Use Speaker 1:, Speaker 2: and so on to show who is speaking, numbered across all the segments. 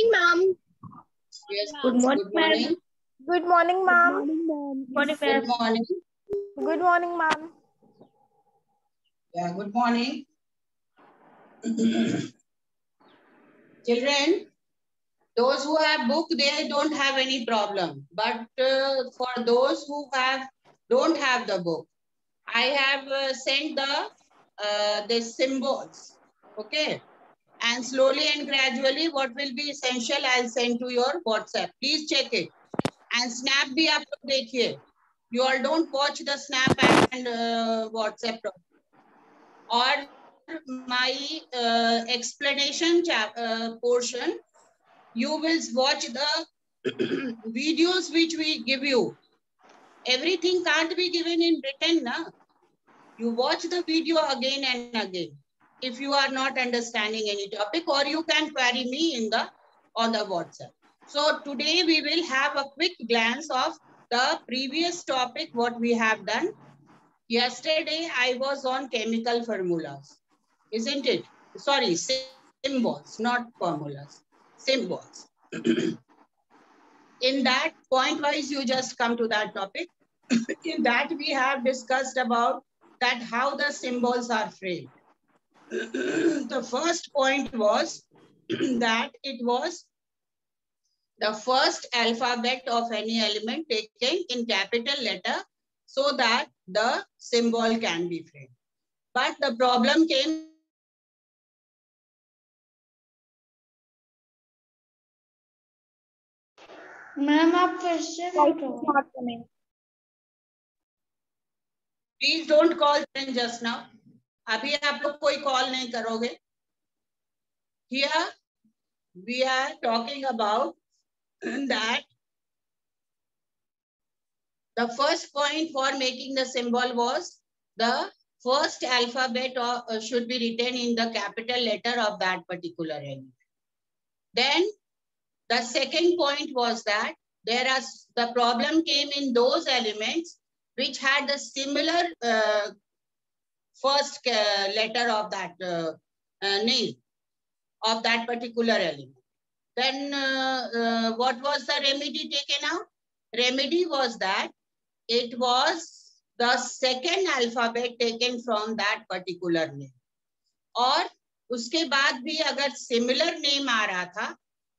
Speaker 1: Ma'am.
Speaker 2: Yes,
Speaker 3: Good morning,
Speaker 2: good morning.
Speaker 4: Good morning, ma'am.
Speaker 3: Morning,
Speaker 2: Good
Speaker 3: ma'am.
Speaker 2: morning.
Speaker 4: Good morning, ma'am.
Speaker 2: Yeah, good morning. Children, those who have book, they don't have any problem. But for those who don't have the book, I have sent the symbols. Okay. And slowly and gradually, what will be essential, I'll send to your WhatsApp. Please check it. And snap bhi aap log dekhiye. You all don't watch the snap and WhatsApp. Or my explanation portion, you will watch the videos which we give you. Everything can't be given in written, na? You watch the video again and again. If you are not understanding any topic, or you can query me on the WhatsApp. So today we will have a quick glance of the previous topic, what we have done. Yesterday I was on chemical formulas, isn't it? Sorry, symbols, not formulas, symbols. In that, point wise, you just come to that topic. In that, we have discussed about that how the symbols are framed. The first point was that it was the first alphabet of any element taken in capital letter so that the symbol can be framed. But the problem came that how to frame the symbol.
Speaker 1: Ma'am आप फिर से
Speaker 2: Please don't call just now. अभी आप लोग कोई call नहीं करोगे. Here we are talking about that the first point for making the symbol was the first alphabet should be written in the capital letter of that particular element. Then the second point was that the problem came in those elements which had the similar first letter of that name of that particular element. Then what was the remedy taken out? Remedy was that it was the second alphabet taken from that particular name. और उसके बाद भी अगर similar name आ रहा था,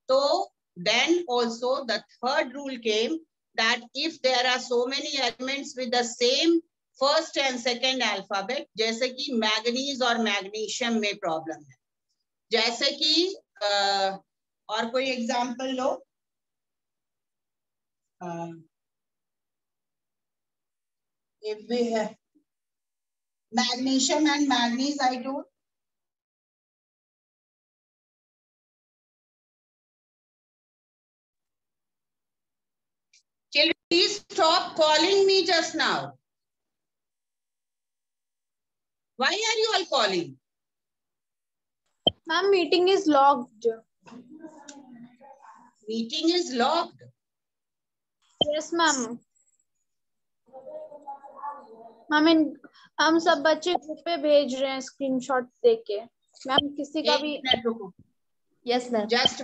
Speaker 2: तो then also the third rule came that if there are so many elements with the same first and second alphabet, जैसे कि manganese और magnesium में problem है, जैसे कि और कोई example low. If we have magnesium and manganese, I told. Children, please stop calling me just now. Why are you all calling?
Speaker 1: Ma'am, meeting is logged.
Speaker 2: Meeting is logged.
Speaker 1: Yes, ma'am. Ma'am हम सब बच्चे group पे भेज रहे हैं screenshot देके. Ma'am किसी का भी.
Speaker 3: Yes, ma'am.
Speaker 2: Just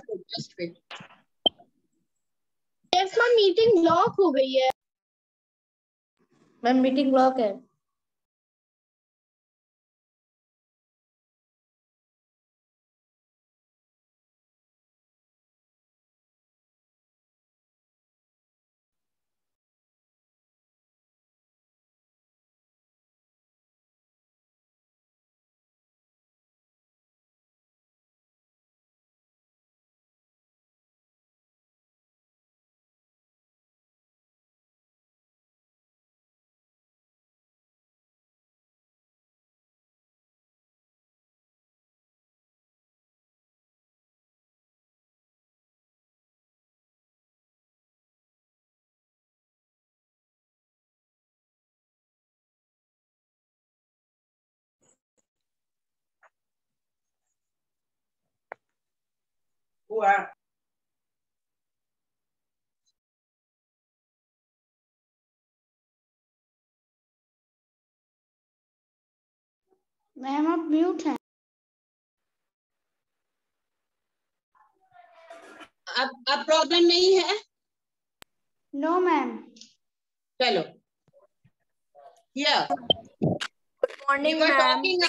Speaker 2: wait.
Speaker 1: Yes ma'am meeting lock हो गई है.
Speaker 3: मैम मीटिंग लॉक है.
Speaker 1: मैम आप म्यूट हैं.
Speaker 2: अब प्रॉब्लम नहीं है?
Speaker 1: No ma'am.
Speaker 2: चलो, here
Speaker 3: Good morning,
Speaker 2: we were
Speaker 3: ma'am.
Speaker 2: talking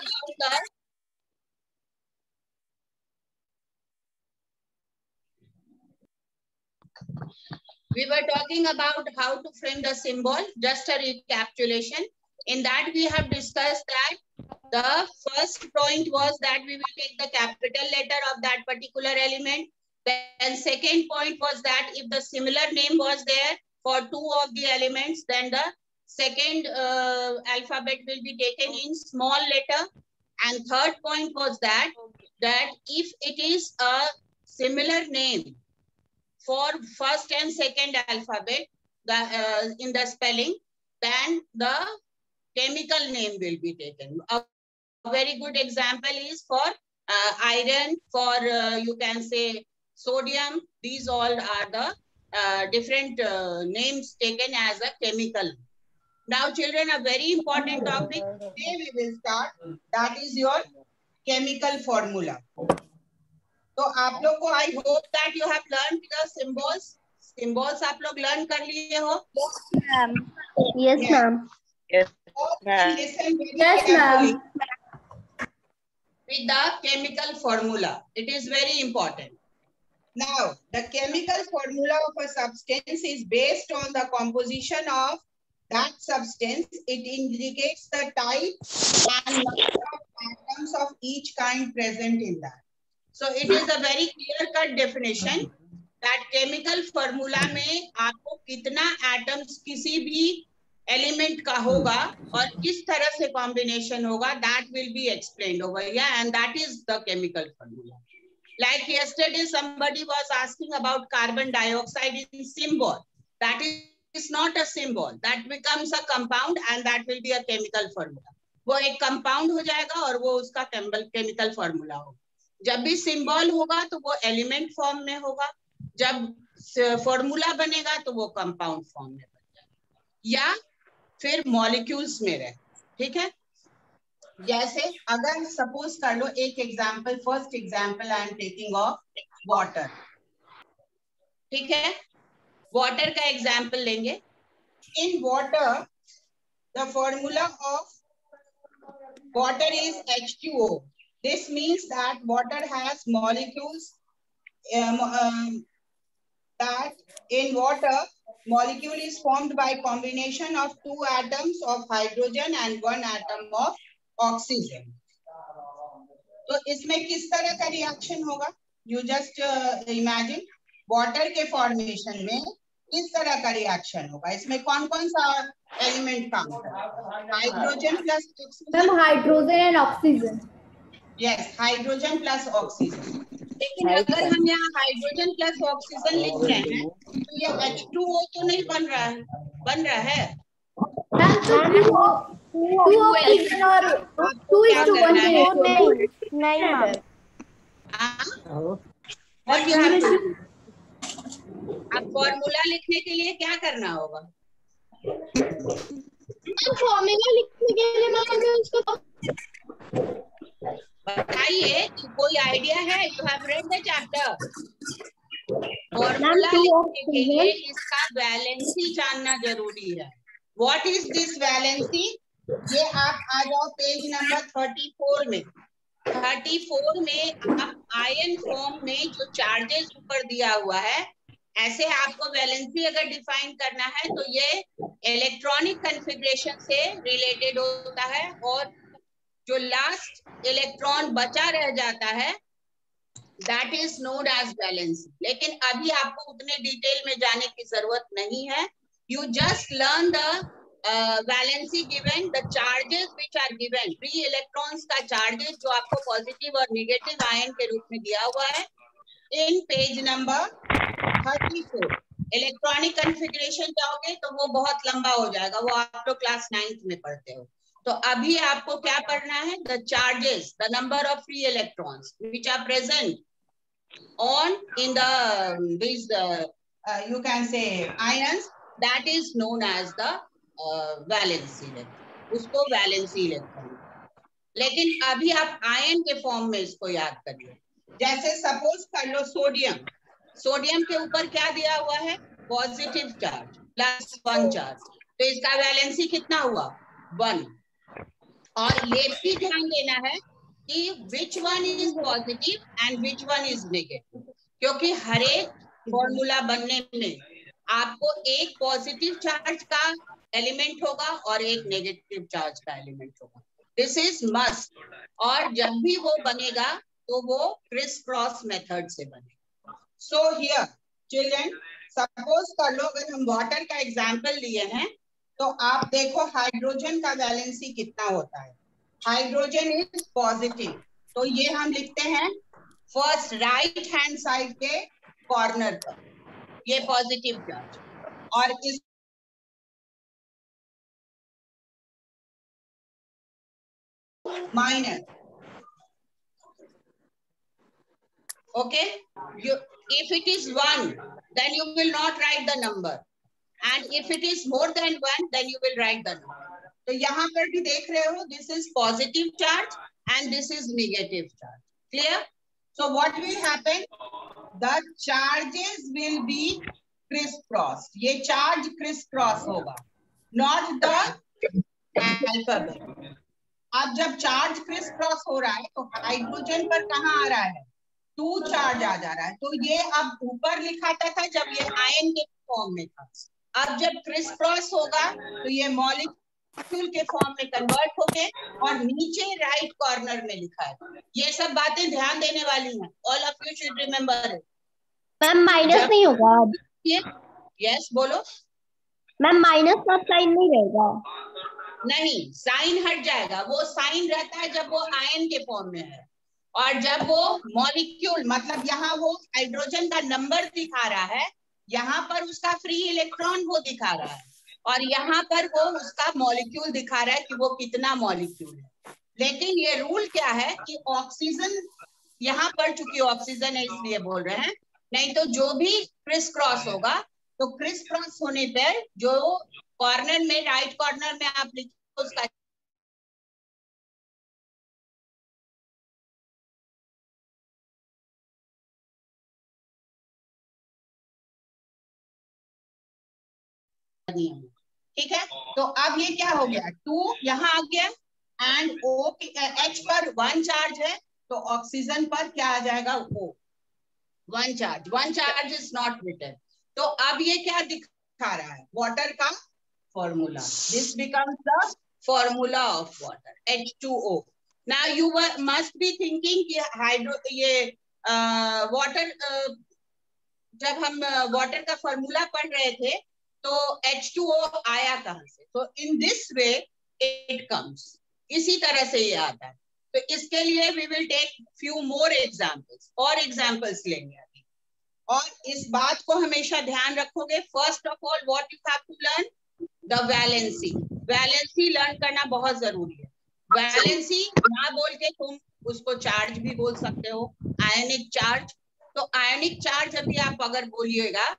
Speaker 2: about the how to frame the symbol. Just a recapitulation. In that we have discussed that the first point was that we will take the capital letter of that particular element. Then second point was that if the similar name was there for two of the elements, then the second alphabet will be taken in small letter. And third point was that if it is a similar name for first and second alphabet in the spelling, then the chemical name will be taken. A very good example is for iron, for you can say sodium. These all are the different names taken as a chemical. Now children, a very important topic today we will start, that is your chemical formula. तो आप लोग को I hope that you have learned the symbols. Symbols आप लोग learn कर लिए हो?
Speaker 3: Yes, ma'am.
Speaker 4: Yes,
Speaker 2: ma'am. Listen very
Speaker 3: Yes,
Speaker 2: carefully
Speaker 3: ma'am.
Speaker 2: with the chemical formula. It is very important. Now, the chemical formula of a substance is based on the composition of that substance. It indicates the type and number of atoms of each kind present in that. So it is a very clear-cut definition that chemical formula में आपको कितना atoms किसी भी element का होगा और किस तरह से combination होगा, that will be explained over here, and that is the chemical formula. Like yesterday, somebody was asking about carbon dioxide in symbol. That is not a symbol. That becomes a compound, and that will be a chemical formula. वो एक compound हो जाएगा और वो उसका chemical formula होगा. जब भी सिंबल होगा तो वो एलिमेंट फॉर्म में होगा, जब फॉर्मूला बनेगा तो वो कंपाउंड फॉर्म में बन जाएगा या फिर मॉलिक्यूल्स में रहे. ठीक है, जैसे अगर सपोज कर लो एक example, first example I am taking of water. ठीक है, वाटर का एग्जांपल लेंगे. In water the formula of water is H2O. This means that water has molecules, that in water, molecule is formed by combination of two atoms of hydrogen and one atom of oxygen. तो इसमें किस तरह का reaction होगा? You just imagine water के formation में किस तरह का रिएक्शन होगा. इसमें कौन कौन सा एलिमेंट काम करेगा? Hydrogen plus oxygen.
Speaker 3: Hydrogen and oxygen.
Speaker 2: Yes, hydrogen plus oxygen. लेकिन अगर हम यहाँ हाइड्रोजन प्लस ऑक्सीजन लिख रहे हैं तो ये H2O तो नहीं बन रहा है. बन रहा है अब फॉर्मूला लिखने के लिए क्या करना होगा?
Speaker 1: फॉर्मूला लिखने के लिए मैं उसको
Speaker 2: बताइए, कोई आइडिया है? You have read the chapter. Formula लिखने के लिए इसका वैलेंसी जानना जरूरी है. What is this valency? ये आप आ जाओ पेज नंबर 34 में. 34 में आप आयन फॉर्म में जो चार्जेस ऊपर दिया हुआ है, ऐसे आपको वैलेंसी अगर डिफाइन करना है तो ये इलेक्ट्रॉनिक कॉन्फ़िगरेशन से रिलेटेड होता है और जो लास्ट इलेक्ट्रॉन बचा रह जाता है that is known as valency. लेकिन अभी आपको उतने डिटेल में जाने की जरूरत नहीं है. You just learn the valency given, the charges which are given, free electrons का चार्जेस जो आपको पॉजिटिव और नेगेटिव आयन के रूप में दिया हुआ है इन पेज नंबर 34. इलेक्ट्रॉनिक कॉन्फ़िगरेशन जाओगे तो वो बहुत लंबा हो जाएगा, वो आप लोग क्लास 9th में पढ़ते हो. तो अभी आपको क्या पढ़ना है? The charges, the number of free electrons which are present on in the this you can say ions, that is known as the valency electron. उसको वैलेंसी इलेक्ट्रॉन. लेकिन अभी आप आयन के फॉर्म में इसको याद करिए. जैसे सपोज कर लो सोडियम. सोडियम के ऊपर क्या दिया हुआ है? पॉजिटिव चार्ज, +1 चार्ज, तो इसका वैलेंसी कितना हुआ? 1। और ये भी ध्यान देना है कि which one is positive and which one is negative, क्योंकि हर एक फॉर्मूला बनने में आपको एक पॉजिटिव चार्ज का एलिमेंट होगा और एक नेगेटिव चार्ज का एलिमेंट होगा। This is must. और जब भी वो बनेगा तो वो क्रिस क्रॉस मेथड से बनेगा। सो हियर चिल्ड्रन, सपोज कर लो अगर हम वाटर का एग्जाम्पल लिए हैं तो आप देखो हाइड्रोजन का वैलेंसी कितना होता है। हाइड्रोजन इज पॉजिटिव, तो ये हम लिखते हैं फर्स्ट राइट हैंड साइड के कॉर्नर पर, ये पॉजिटिव चार्ज। और इस minus, okay, if it is 1 then you will not write the number, and if it is more than 1 then you will write the number. तो यहाँ पर भी देख रहे हो, this is positive charge and this is negative charge. Clear? So what will happen? The charges will be crisscrossed. ये charge crisscross होगा, not the alphabet. अब जब चार्ज क्रिस क्रॉस हो रहा है तो हाइड्रोजन पर कहाँ आ रहा है? 2 चार्ज आ जा रहा है। तो ये अब ऊपर लिखा था जब ये आयन के फॉर्म में था, अब जब क्रिस क्रॉस होगा तो ये मॉलिक्यूल के फॉर्म में कन्वर्ट हो गए और नीचे राइट कॉर्नर में लिखा है। ये सब बातें ध्यान देने वाली हैं। All of you should remember.
Speaker 3: Ma'am minus नहीं होगा?
Speaker 2: यस बोलो।
Speaker 3: मैम माइनस का साइन नहीं रहेगा?
Speaker 2: नहीं, साइन हट जाएगा। वो साइन रहता है जब वो आयन के फॉर्म में है, और जब वो मॉलिक्यूल मतलब यहाँ वो हाइड्रोजन का नंबर दिखा रहा है, यहाँ पर उसका फ्री इलेक्ट्रॉन वो दिखा रहा है, और यहाँ पर वो उसका मॉलिक्यूल दिखा रहा है कि वो कितना मॉलिक्यूल है। लेकिन ये रूल क्या है कि ऑक्सीजन यहाँ पर, चूंकि ऑक्सीजन है इसलिए बोल रहे हैं, नहीं तो जो भी क्रिस क्रॉस होगा तो क्रिस क्रॉस होने पर जो कॉर्नर में, राइट कॉर्नर में आप लिखो उसका नियम, ठीक है। तो अब ये क्या हो गया, 2 यहाँ आ गया एंड O H पर 1 चार्ज है, तो ऑक्सीजन पर क्या आ जाएगा? O 1 charge. 1 charge is not written. तो अब ये क्या दिखा रहा है? वाटर का formula. This becomes the formula of water, H2O। Now you must be thinking कि हाइड्रो ये वाटर, जब हम वाटर का फॉर्मूला पढ़ रहे थे तो H2O आया कहां से? तो in this way it comes, इसी तरह से ये आता है। तो इसके लिए we will take few more examples, और एग्जांपल्स लेंगे अभी। और इस बात को हमेशा ध्यान रखोगे, first of all what you have to learn, the valency. Valency learn करना बहुत जरूरी है। वैलेंसी ना बोल के तुम उसको चार्ज भी बोल सकते हो, आयनिक चार्ज। तो आयनिक चार्ज अभी आप अगर बोलिएगा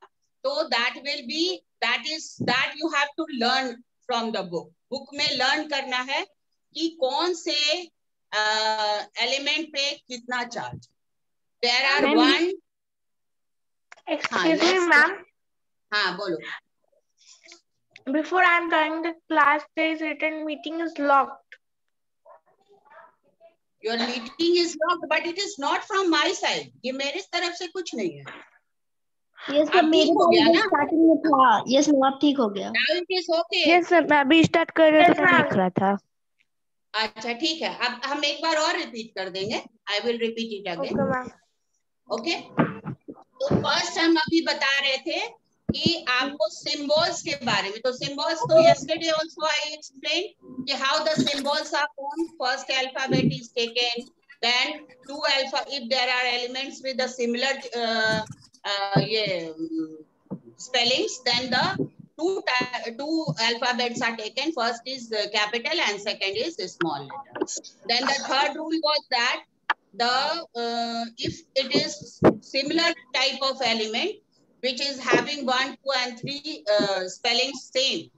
Speaker 2: तो that will be, that you have to learn from the book. Book में लर्न करना है कि कौन से एलिमेंट पे कितना charge. There are one,
Speaker 4: Excuse me, ma'am.
Speaker 2: हाँ बोलो।
Speaker 4: Before I am joining the class, today's written meeting is locked.
Speaker 2: Your meeting is locked, but it is not from my side. ये मेरे तरफ से कुछ नहीं है।
Speaker 3: यस सर, मेरे
Speaker 2: हो गया ना?
Speaker 3: स्टार्टिंग में था। यस मैम, अब ठीक हो गया।
Speaker 2: Now it is okay.
Speaker 4: Yes sir, मैं अभी स्टार्ट कर रही थी, मैं लिख रहा था।
Speaker 2: अच्छा ठीक है, अब हम एक बार और रिपीट कर देंगे। I will repeat it again.
Speaker 4: Okay ma'am.
Speaker 2: Okay? तो फर्स्ट हम अभी बता रहे थे कि आपको सिंबल्स के बारे में। तो सिंबल्स तो yesterday also I explained कि how the symbols are formed. First alphabet is taken, then 2 alpha if there are elements with the similar spellings, then the two alphabets are taken. First is capital and second is small letter. Then the third rule was that the if it is similar type of element which is having 1, 2 and 3 spellings same,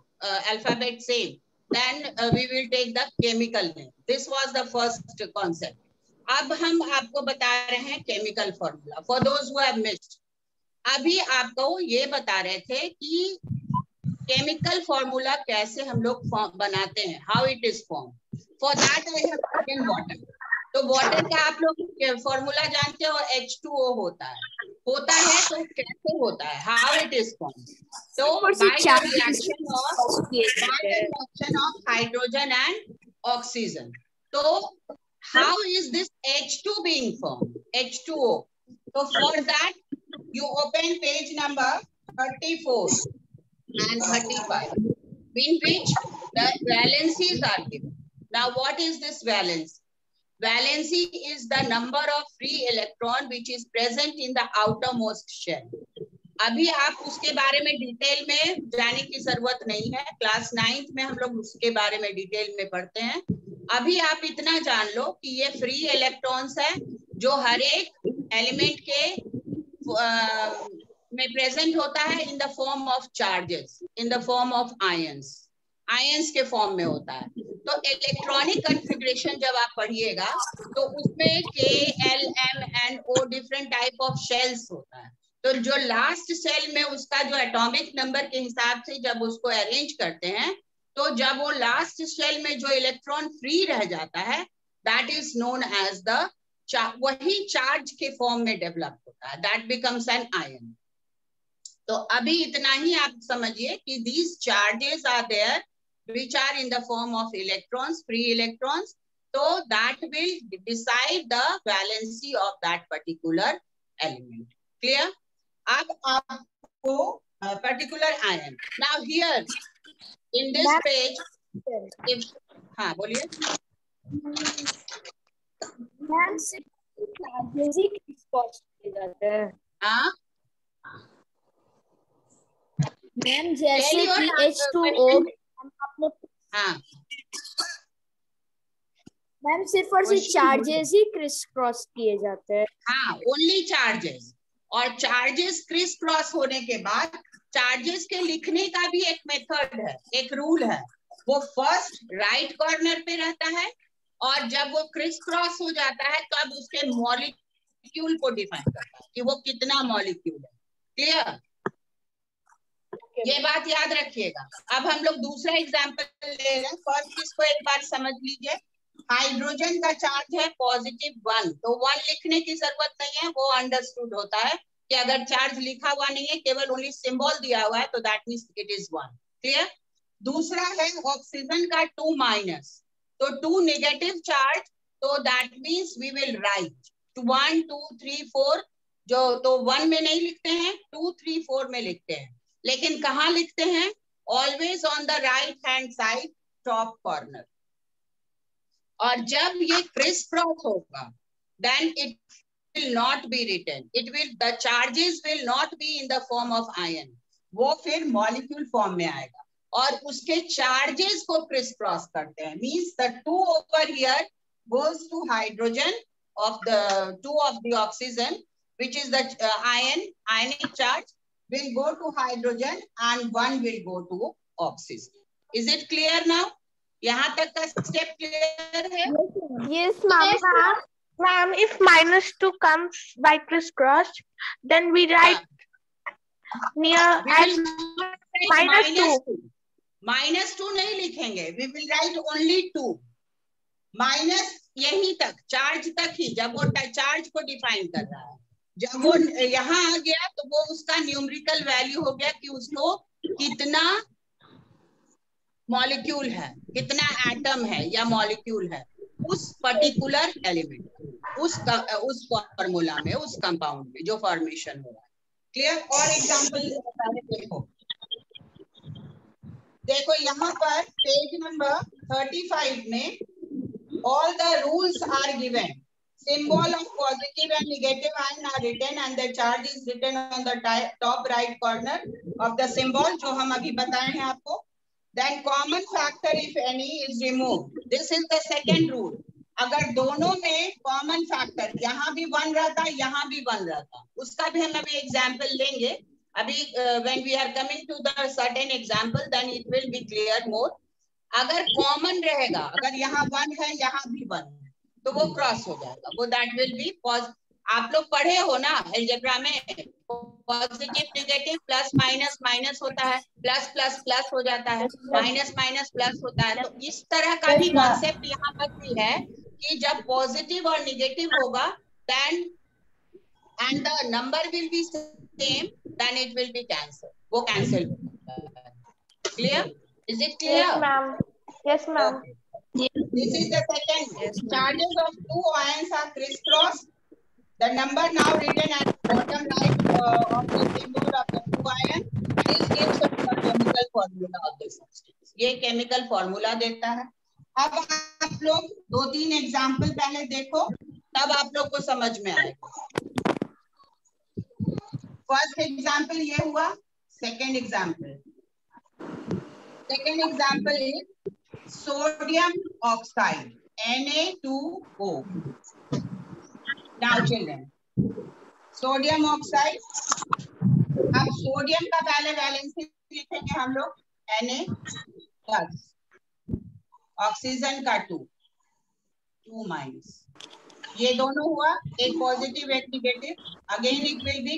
Speaker 2: alphabet same, then we will take the chemical name. This was the first concept. अब हम आपको बता रहे हैं chemical formula for those who have missed. अभी आपको ये बता रहे थे कि केमिकल फॉर्मूला कैसे हम लोग बनाते हैं, how it is form. For that I have taken water. तो वाटर का आप लोग फॉर्मूला जानते हो, H2O होता है तो कैसे होता है, हाउ इट इज फॉर्म. तो by the reaction of hydrogen and oxygen. तो how is this H2 being formed, H2O. So for that you open page number 34 and 35, in which the valencies are given. Now what is this valence? Valency is the number of free electron which is present in the outermost shell. अभी आप उसके बारे में detail में जाने की जरूरत नहीं है, क्लास 9th में हम लोग उसके बारे में डिटेल में पढ़ते हैं. अभी आप इतना जान लो कि ये फ्री इलेक्ट्रॉन्स है जो हर एक एलिमेंट के में प्रेजेंट होता है in the form of charges, in the form of ions. Ions के फॉर्म में होता है. तो इलेक्ट्रॉनिक कॉन्फ़िगरेशन जब आप पढ़िएगा तो उसमें K, L, M and O different type of shells होता है. तो जो लास्ट सेल में उसका जो एटॉमिक नंबर के हिसाब से जब उसको अरेंज करते हैं, तो जब वो लास्ट सेल में जो इलेक्ट्रॉन फ्री रह जाता है, that is known as the, वही चार्ज के फॉर्म में डेवलप होता है, दैट बिकम्स एन आयन. तो अभी इतना ही आप समझिए कि these charges are there which are in the form of electrons, free electrons. So that will decide the valency of that particular element. Clear? अब आपको particular ion. Now here in this page, if हाँ बोलिए.
Speaker 5: Ma'am charges ही किस cost पे जाते हैं?
Speaker 2: हाँ
Speaker 5: ma'am जैसे कि H2O आपने,
Speaker 2: हाँ
Speaker 5: मैम सिर्फ और सिर्फ चार्जेस ही क्रिस क्रॉस किए जाते हैं.
Speaker 2: हाँ, ओनली चार्जेस. और चार्जेस क्रिस क्रॉस होने के बाद चार्जेस के लिखने का भी एक मेथड है, एक रूल है. वो फर्स्ट राइट कॉर्नर पे रहता है और जब वो क्रिस क्रॉस हो जाता है तब उसके मॉलिक्यूल को डिफाइन करता है कि वो कितना मॉलिक्यूल है. क्लियर? ये बात याद रखिएगा. अब हम लोग दूसरा एग्जांपल ले रहे हैं. फर्स्ट इसको एक बार समझ लीजिए. हाइड्रोजन का चार्ज है +1. तो 1 लिखने की जरूरत नहीं है, वो अंडरस्टूड होता है कि अगर चार्ज लिखा हुआ नहीं है, केवल ओनली सिंबल दिया हुआ है, तो that means it is 1. Clear? दूसरा है ऑक्सीजन का 2-. तो 2 नेगेटिव चार्ज, तो that means we will write 1 2 3 4. जो तो 1 में नहीं लिखते हैं, 2 3 4 में लिखते हैं. लेकिन कहाँ लिखते हैं? Always on the right hand side top corner. और जब ये क्रिस क्रॉस होगा, then it will not be written, it will, the charges will not be in the form of ion, वो फिर मॉलिक्यूल फॉर्म में आएगा. और उसके चार्जेस को क्रिस क्रॉस करते हैं, means the 2 over here goes to hydrogen of the 2 of the oxygen, which is the ionic charge will go to hydrogen and 1 will go to oxygen. Is it clear now? यहाँ तक का step clear है?
Speaker 4: Yes, ma'am. Ma'am, if -2 comes by crisscross, then we write near as -2.
Speaker 2: -2 नहीं लिखेंगे, we will write only 2. Minus यहीं तक, charge तक ही, जब वो चार्ज को डिफाइन कर रहा है. जब वो यहाँ आ गया तो वो उसका न्यूमेरिकल वैल्यू हो गया कि उसको कितना मॉलिक्यूल है, कितना एटम है या मॉलिक्यूल है उस पर्टिकुलर एलिमेंट, उस फॉर्मूला में, उस कंपाउंड में जो फॉर्मेशन हो रहा है. क्लियर? और एग्जांपल बता रहे, देखो यहाँ पर पेज नंबर 35 में all the rules are given. Symbol of positive and negative ion are written and the charge is written on the top right corner of the symbol, जो हम अभी बताए हैं आपको. Then common factor if any is removed. This is the second rule. अगर दोनों में common factor, यहाँ भी 1 रहता, यहाँ भी 1 रहता, उसका भी हम अभी example लेंगे. अभी when we are coming to the certain example, then it will be clear more. अगर कॉमन रहेगा, अगर यहाँ 1 है यहाँ भी 1 है, तो वो क्रॉस हो जाएगा, वो दैट विल बी. आप लोग पढ़े हो ना एलजेब्रा में, positive negative plus minus minus होता है, प्लस प्लस प्लस हो जाता है, माइनस माइनस प्लस होता है। तो इस तरह का भी कॉन्सेप्ट यहाँ पर भी है कि जब पॉजिटिव और नेगेटिव होगा then and the number will be same then it will be cancel, वो कैंसिल होगा। Clear? Is it clear?
Speaker 4: Yes, ma'am. Yes, ma'am.
Speaker 2: This is the second. Charges of two ions are crisscross. The number now written at the bottom right of the symbol of the two ion. This gives us the chemical formula of the substance. ये chemical formula देता है। अब आप लोग 2-3 example पहले देखो, तब आप लोग को समझ में आएगा। फर्स्ट एग्जाम्पल ये हुआ। Second example is sodium oxide Na2O. Now children, sodium oxide, अब सोडियम का पहले वैलेंसी लिखेंगे हम लोग Na+, ऑक्सीजन का 2 माइनस, ये दोनों हुआ, एक पॉजिटिव एक negative. Again it will B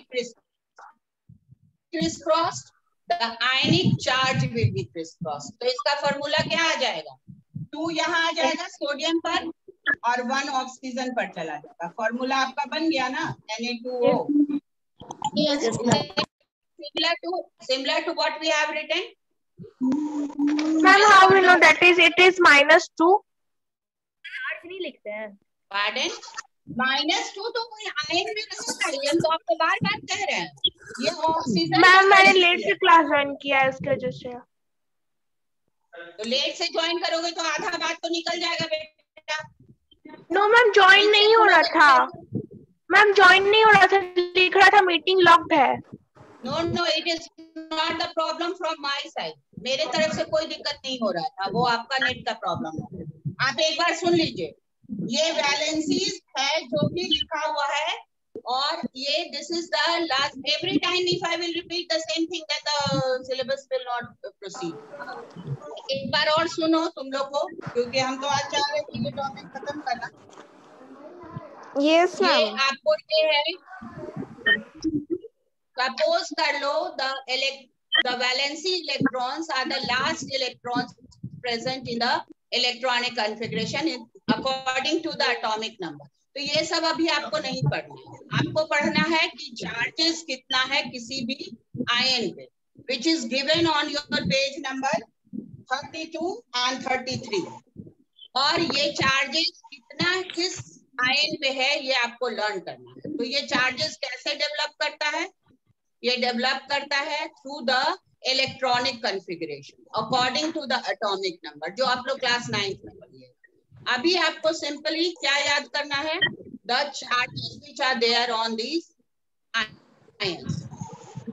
Speaker 2: crisscrossed, the ionic charge will be crisscrossed। तो इसका फॉर्मूला क्या आ जाएगा? 2 यहाँ आ जाएगा सोडियम पर और 1 ऑक्सीजन पर चला जाएगा। फॉर्मूला आपका बन गया ना, Na2O।
Speaker 1: Yes,
Speaker 2: Similar to what we have written.
Speaker 4: Ma'am, how we know that it is -2?
Speaker 5: Charge नहीं लिखते हैं।
Speaker 2: Pardon? -2 तो कोई आयन में नहीं है, हम तो आपको बार बार कह रहे हैं। ये ऑक्सीजन।
Speaker 4: मैम मैंने लेट से क्लास ज्वाइन किया है, इसके वजह से।
Speaker 2: तो लेट से ज्वाइन करोगे तो आधा बात तो निकल जाएगा बेटा।
Speaker 4: नो मैम, ज्वाइन नहीं हो रहा था। मैम ज्वाइन नहीं हो रहा था, लिख रहा था मीटिंग लॉक्ड है।
Speaker 2: No, it is not the problem from my side. मेरे तरफ से कोई दिक्कत नहीं हो रहा था, वो आपका नेट का प्रॉब्लम है। आप एक बार सुन लीजिए, ये वैलेंसीज है जो भी लिखा हुआ है, और ये this is the last. Every time if I will repeat the same thing that the syllabus will not proceed. एक बार और सुनो तुम लोग को, क्योंकि हम तो आज चाह रहे थे ये टॉपिक खत्म करना।
Speaker 4: यस
Speaker 2: ये
Speaker 4: मैम।
Speaker 2: आपको ये है, सपोज कर लो the valency electrons are the last electrons present in the electronic configuration according to the atomic number। तो ये सब अभी आपको नहीं पढ़ना है, आपको पढ़ना है कि चार्जेस कितना है किसी भी आयन पे, which is given on your page number 32 and 33। और ये चार्जेस कितना किस आयन पे है ये आपको लर्न करना है। तो ये चार्जेस कैसे डेवलप करता है? ये डेवलप करता है through the electronic configuration according to the atomic number, जो आप लोग क्लास 9th में पढ़िए। अभी आपको सिंपली क्या याद करना है? The charges which are there on these ions.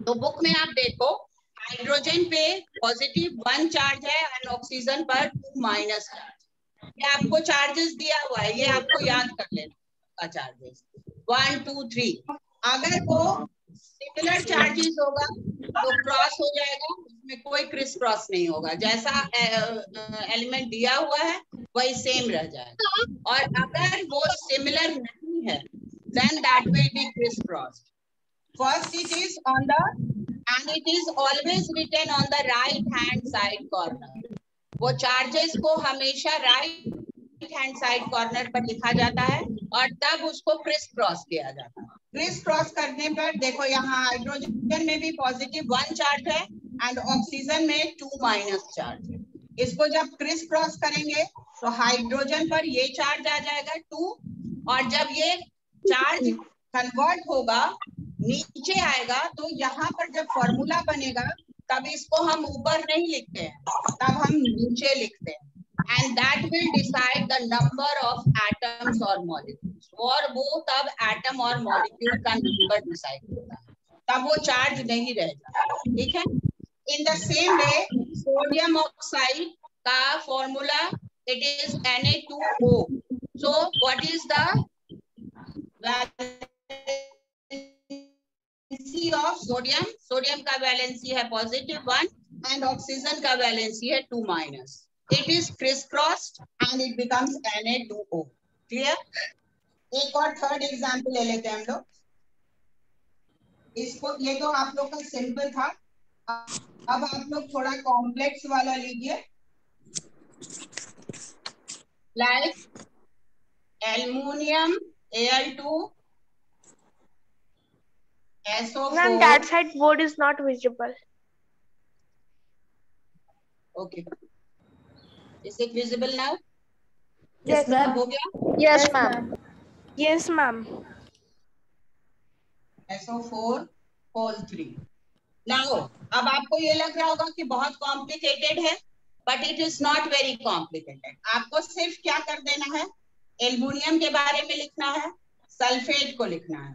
Speaker 2: तो बुक में आप देखो, हाइड्रोजन पे पॉजिटिव 1 चार्ज है एंड ऑक्सीजन पर 2 माइनस चार्ज। ये आपको चार्जेस दिया हुआ है, ये आपको याद कर लेना। चार्जेस 1 2 3। अगर वो सिमिलर चार्जेस होगा तो क्रॉस हो जाएगा, उसमें कोई क्रिस क्रॉस नहीं होगा, जैसा एलिमेंट दिया हुआ है वही सेम रह जाएगा। और अगर वो सिमिलर नहीं है then that will be crisscrossed. First it is on the, and it is always written on the right hand side corner। वो चार्जेस को हमेशा राइट हैंड साइड कॉर्नर पर लिखा जाता है और तब उसको क्रिस क्रॉस किया जाता है। क्रिस क्रॉस करने पर देखो, यहाँ हाइड्रोजन में भी पॉजिटिव 1 चार्ज है एंड ऑक्सीजन में 2 माइनस चार्ज है। इसको जब क्रिस क्रॉस करेंगे तो हाइड्रोजन पर ये चार्ज आ जाएगा 2, और जब ये चार्ज कन्वर्ट होगा नीचे आएगा तो यहाँ पर जब फॉर्मूला बनेगा तब इसको हम ऊपर नहीं लिखते हैं, तब हम नीचे लिखते हैं। And that will decide the number of atoms or molecules। और वो तब एटम और मॉलिक्यूल का नंबर डिसाइड होता है, तब वो चार्ज नहीं रह जाता। ठीक है। In the same way sodium oxide का formula it is Na2O। So what is the valency of sodium? Sodium का वैलेंसी है पॉजिटिव 1 एंड ऑक्सीजन का वैलेंसी है 2 minus. It is crisscrossed and it becomes Na2O। Clear? एक और third example ले लेते हैं हम लोग। इसको, ये तो आप लोग का सिंपल था। अब आप लोग थोड़ा कॉम्प्लेक्स वाला लीजिए, like aluminium Al2 SO4.
Speaker 4: Ma'am, that side board is not visible.
Speaker 2: Okay. Is it visible now?
Speaker 4: Yes, ma'am.
Speaker 2: हो गया?
Speaker 1: Yes, ma'am.
Speaker 4: Yes, ma'am.
Speaker 2: SO4 whole 3. Now, अब आपको ये लग रहा होगा कि बहुत कॉम्प्लिकेटेड है, but it is not very complicated. आपको सिर्फ क्या कर देना है, एल्युमिनियम के बारे में लिखना है, सल्फेट को लिखना है,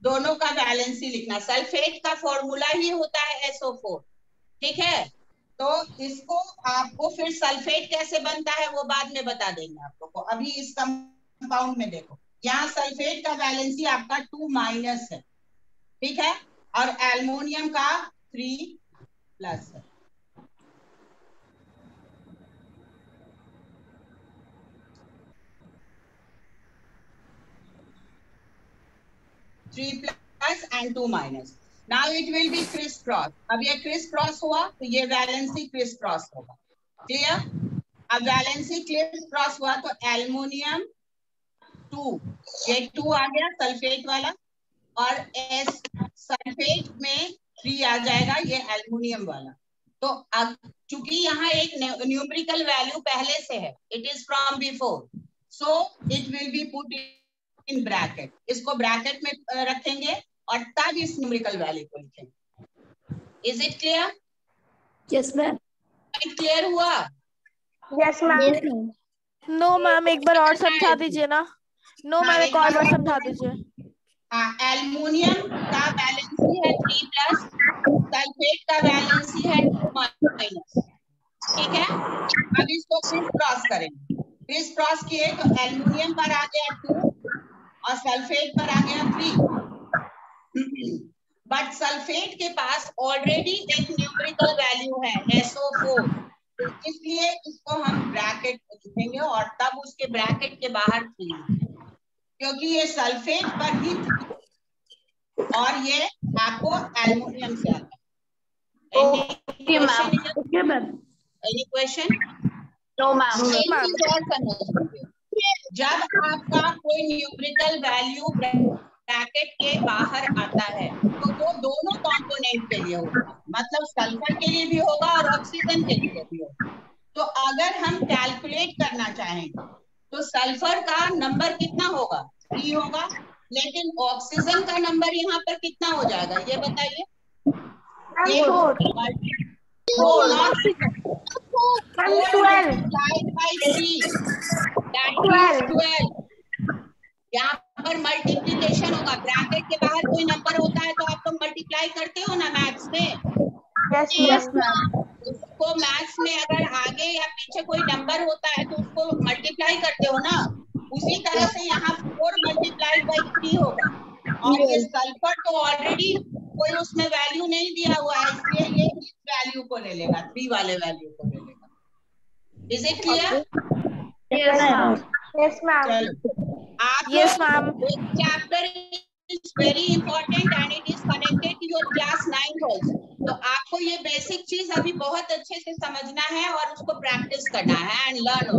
Speaker 2: दोनों का वैलेंसी लिखना। सल्फेट का फॉर्मूला ही होता है SO4, ठीक है। तो इसको आपको फिर सल्फेट कैसे बनता है वो बाद में बता देंगे आप लोग को। अभी इस कंपाउंड में देखो, यहाँ सल्फेट का वैलेंसी आपका 2- है, ठीक है, और एल्युमिनियम का 3+ है। Three plus and 2-. Now it will be criss cross. अब ये criss cross हुआ तो ये वैलेंसी criss cross होगा, क्लियर। अब वैलेंसी criss cross हुआ तो एल्युमिनियम 2, ये 2 आ गया सल्फेट वाला, और एस सल्फेट में 3 आ जाएगा, ये एल्युमिनियम वाला। तो अब चूंकि यहाँ एक न्यूमेरिकल वैल्यू पहले से है, it is from before, so it will B put in bracket. इसको ब्रैकेट में रखेंगे और तब इस न्यूमेरिकल वैल्यू को लिखेंगे। Is it clear?
Speaker 5: Yes ma'am.
Speaker 2: Clear हुआ?
Speaker 4: Yes, ma'am.
Speaker 6: नो मैम, एक बार और समझा दीजिए ना। नो मैम, एक और बार समझा दीजिए।
Speaker 2: हाँ, एल्युमिनियम का वैलेंसी है 3+, सल्फेट का वैलेंसी है 2-, ठीक है। अब इसको क्रिस क्रॉस करेंगे। क्रिस क्रॉस किए तो एल्युमिनियम पर आ गया 2 और सल्फेट पर आ गया 3। बट सल्फेट के पास ऑलरेडी एक न्यूमेरिकल वैल्यू है SO4, तो इसलिए इसको हम ब्रैकेट में लिखेंगे और तब उसके ब्रैकेट के बाहर 3 लिखेंगे, क्योंकि ये सल्फेट पर ही और ये आपको एल्युमिनियम से आता है। Any question?
Speaker 1: No, ma'am.
Speaker 2: जब आपका कोई न्यूमेरिकल वैल्यू ब्रैकेट के बाहर आता है तो वो दोनों कंपोनेंट के लिए होगा, मतलब सल्फर के लिए भी होगा और ऑक्सीजन के लिए भी होगा। तो अगर हम कैलकुलेट करना चाहेंगे तो सल्फर का नंबर कितना होगा? 3 होगा, लेकिन ऑक्सीजन का नंबर यहाँ पर कितना हो जाएगा ये बताइए? 12। यहाँ पर मल्टीप्लीकेशन होगा, ब्रैकेट के बाहर कोई नंबर होता है तो आप लोग मल्टीप्लाई करते हो ना मैथ्स में।
Speaker 4: Yes, ma'am.
Speaker 2: उसको मैथ्स में अगर आगे या पीछे कोई नंबर होता है तो उसको मल्टीप्लाई करते हो ना, उसी तरह से यहाँ 4 × 3 होगा। और ये सल्फर तो ऑलरेडी कोई उसमें वैल्यू नहीं दिया हुआ है, इसलिए ये इस वैल्यू को ले लेगा, 3 वाले वैल्यू को ले लेगा। Is it clear?
Speaker 4: Yes, ma'am. Yes, ma'am.
Speaker 2: आप
Speaker 6: Yes, ma'am.
Speaker 2: Chapter is very important and it is connected to your class 9 also। तो आपको ये बेसिक चीज अभी बहुत अच्छे से समझना है और उसको प्रैक्टिस करना है एंड लर्न।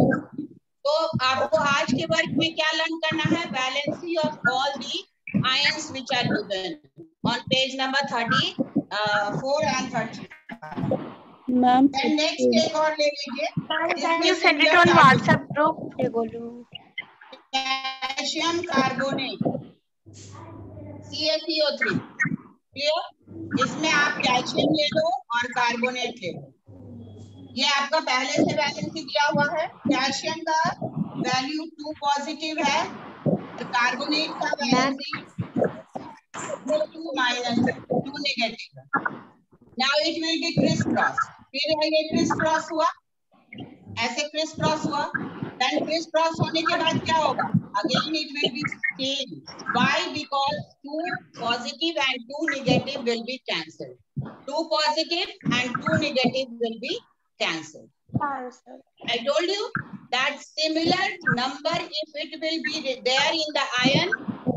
Speaker 2: तो आपको आज के वर्क में क्या लर्न करना है? Valency of all the ions which are given on page number 34 and 35।
Speaker 5: Ma'am
Speaker 2: next एक और ले लीजिए।
Speaker 4: Can you send it on WhatsApp group?
Speaker 2: Calcium carbonate CaCO3, clear? इसमें आप कैल्शियम ले लो और कार्बोनेट ले लो। ये आपका पहले से वैलेंसी दिया हुआ है। कैल्शियम का वैल्यू 2 पॉजिटिव है, कार्बोनेट का वैलेंसी 2- है, 2 नेगेटिव है। Now it will B criss cross. फिर ये क्रिस क्रॉस हुआ, ऐसे क्रिस क्रॉस हुआ, देन क्रिस क्रॉस होने के बाद क्या होगा? Again it will be same. Why? Because 2 positive and 2 negative will be cancelled. 2 positive and 2 negative will be cancelled. I told you that similar number, if it will be there in the ion,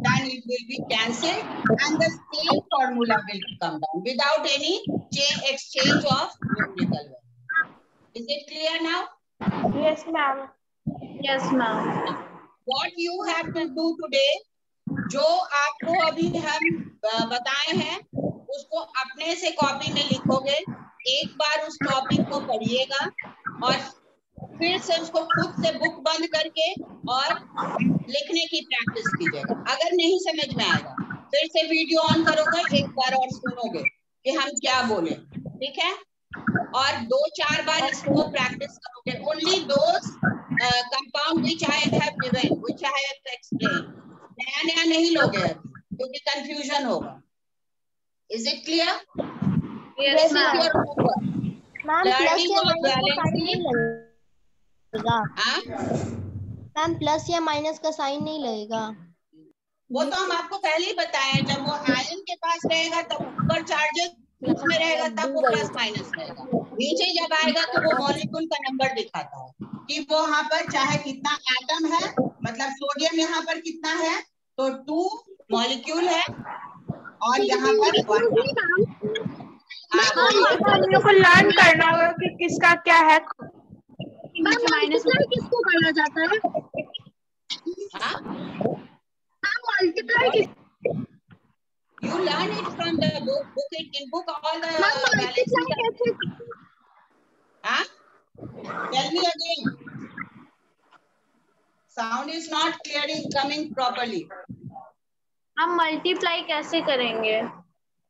Speaker 2: then it will be cancelled and the same formula will come down without any exchange of numerical value. Is it clear now?
Speaker 4: Yes, ma'am.
Speaker 1: Yes, ma'am.
Speaker 2: What you have to do today, जो आपको अभी हम बताए हैं उसको अपने से copy में लिखोगे, एक बार उस टॉपिक को पढ़िएगा और फिर से उसको खुद से बुक बंद करके और लिखने की प्रैक्टिस कीजिएगा। अगर नहीं समझ में आएगा फिर से वीडियो ऑन करोगे, एक बार और सुनोगे कि हम क्या बोले, ठीक है? और 2-4 बार इसको प्रैक्टिस करोगे। Only those compound which I have given, which I have explain. नया नहीं लोगे अभी क्योंकि कंफ्यूजन होगा। Is it clear?
Speaker 1: Yes, ma'am.
Speaker 3: Ma'am plus या माइनस का साइन नहीं लगेगा। मैम प्लस या माइनस का साइन नहीं लगेगा।
Speaker 2: वो तो हम आपको पहले ही बताए हैं, जब वो आयन के पास रहेगा तब ऊपर चार्जेस में रहेगा तब वो प्लस माइनस रहेगा। नीचे जब आएगा तो वो मॉलिक्यूल का नंबर दिखाता है कि वो वहाँ पर चाहे कितना एटम है, मतलब सोडियम यहाँ पर कितना है तो 2 मॉलिक्यूल है और यहाँ पर 1।
Speaker 4: हम लोग को लर्न करना होगा कि किसका क्या है।
Speaker 1: माइनस किसको करना जाता है? Multiply
Speaker 2: You learn it from the book. Book it in book all the balances. Huh? Tell me again. Sound is not clearing, coming properly.
Speaker 1: हम मल्टीप्लाई कैसे करेंगे?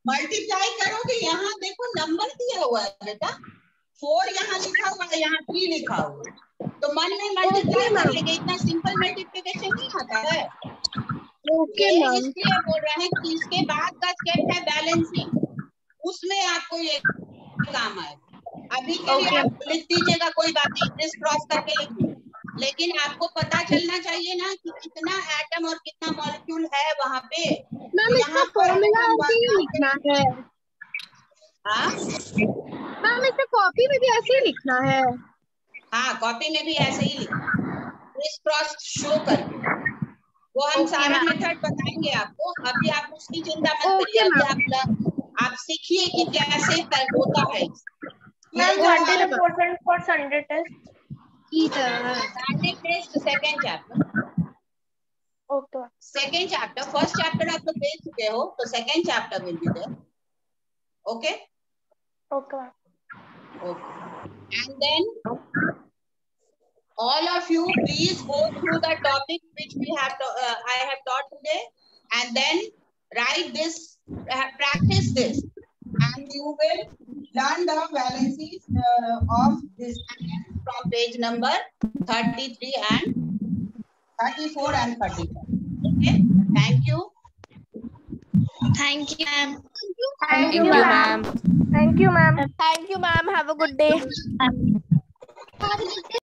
Speaker 2: मल्टीप्लाई करोगे, यहाँ देखो नंबर दिया हुआ है बेटा, 4 यहाँ लिखा हुआ है, यहाँ 3 लिखा हुआ है, तो मन में मल्टीप्लाई कर लेंगे। इतना सिंपल मल्टीप्लिकेशन नहीं आता है। इसलिए बोल रहे हैं कि इसके बाद का स्टेप है बैलेंसिंग, उसमें आपको ये काम आएगा। अभी के लिए आप लिख दीजिएगा, कोई बात नहीं, क्रिस क्रॉस करके लिख दीजिए, लेकिन आपको पता चलना चाहिए ना कि कितना एटम और कितना मॉलिक्यूल है वहाँ पे।
Speaker 1: मैम इसका फॉर्मूला ऐसे ही लिखना है। मैम इसे कॉपी में भी ऐसे ही लिखना है।
Speaker 2: हाँ, कॉपी में भी ऐसे ही लिखना, क्रिस क्रॉस शो करके। वो हम सारा मेथड बताएंगे आपको, अभी आप उसकी चिंता मत करिए। अभी आप सीखिए कि कैसे होता है।
Speaker 4: Ma'am what is the percent for Sunday test?
Speaker 2: Sunday test second chapter.
Speaker 4: Okay.
Speaker 2: Second chapter, first chapter आप लोग देख चुके हो, तो second chapter will be there. Okay
Speaker 4: okay
Speaker 2: okay. And then all of you please go through the topic which we have I have taught today, and then write this, practice this, and you will learn the valencies of this from page number 33 and 34 and 35. Okay, thank you.
Speaker 3: Thank you, ma'am.
Speaker 4: Thank you, ma'am. Thank you, ma'am.
Speaker 6: Thank you, ma'am. Have a good day.